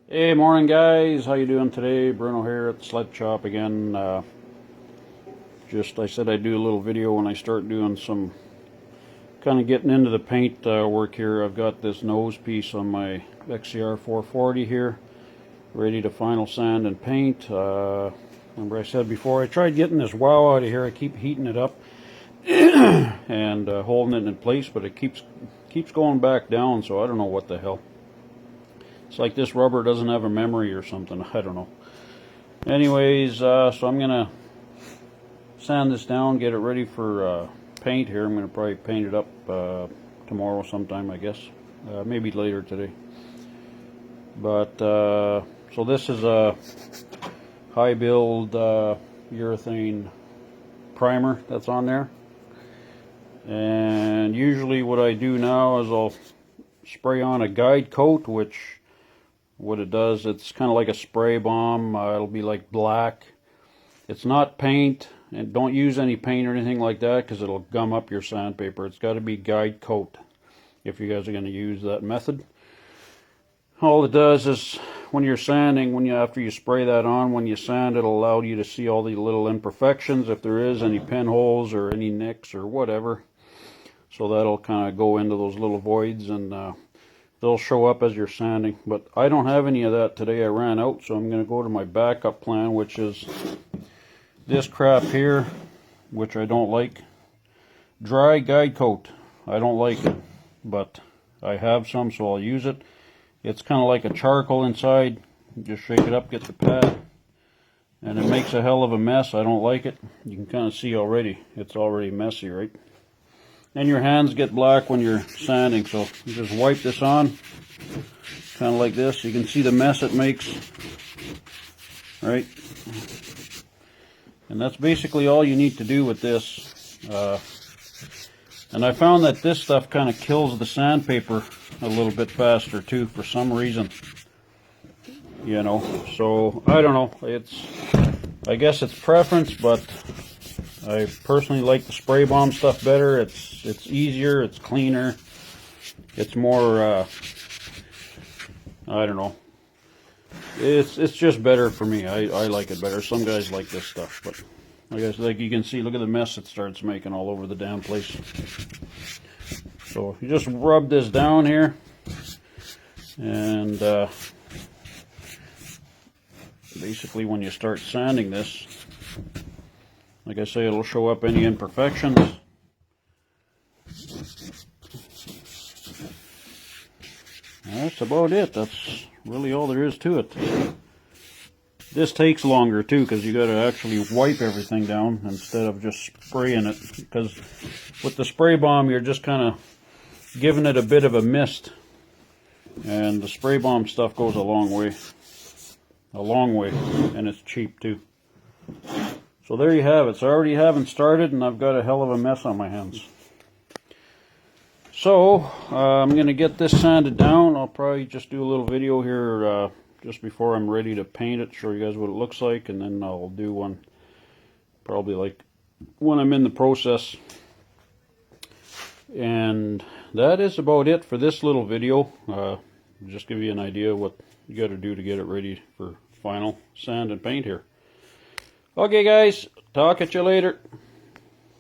Hey, morning guys. How you doing today? Bruno here at the Sled Shop again. I said I'd do a little video when I start doing some kind of getting into the paint work here. I've got this nose piece on my XCR 440 here, ready to final sand and paint. Remember I said before, I tried getting this wow out of here. I keep heating it up and holding it in place, but it keeps going back down, so I don't know what the hell. It's like this rubber doesn't have a memory or something. I don't know. Anyways, so I'm going to sand this down, get it ready for paint here. I'm going to probably paint it up tomorrow sometime, I guess. Maybe later today. But, so this is a high build urethane primer that's on there. And usually what I do now is I'll spray on a guide coat, which what it does, it's kind of like a spray bomb. It'll be like black. It's not paint, and don't use any paint or anything like that because it'll gum up your sandpaper. It's got to be guide coat if you guys are going to use that method. All it does is when you're sanding, after you spray that on, when you sand, it'll allow you to see all the little imperfections, if there is any pinholes or any nicks or whatever. So that'll kind of go into those little voids, and they'll show up as you're sanding. But I don't have any of that today. I ran out, so I'm going to go to my backup plan, which is this crap here, which I don't like. Dry guide coat. I don't like it, but I have some, so I'll use it. It's kind of like a charcoal inside. Just shake it up, get the pad, and it makes a hell of a mess. I don't like it. You can kind of see already. It's already messy, right? And your hands get black when you're sanding, so you just wipe this on, kind of like this. You can see the mess it makes, right? And that's basically all you need to do with this. And I found that this stuff kind of kills the sandpaper a little bit faster too, for some reason. You know, so I don't know. I guess it's preference, but I personally like the spray bomb stuff better. It's easier, it's cleaner, it's more, I don't know. It's just better for me. I like it better. Some guys like this stuff, but like you can see, look at the mess it starts making all over the damn place. So you just rub this down here, and basically when you start sanding this, like I say, it'll show up any imperfections. That's about it. That's really all there is to it. This takes longer too, because you got to actually wipe everything down instead of just spraying it. Because with the spray bomb, you're just kind of giving it a bit of a mist, and the spray bomb stuff goes a long way, and it's cheap too. So there you have it. So I already haven't started, and I've got a hell of a mess on my hands. So I'm going to get this sanded down. I'll probably just do a little video here just before I'm ready to paint it, show you guys what it looks like, and then I'll do one probably like when I'm in the process. And that is about it for this little video. Just give you an idea of what you got to do to get it ready for final sand and paint here. Okay guys, talk at you later.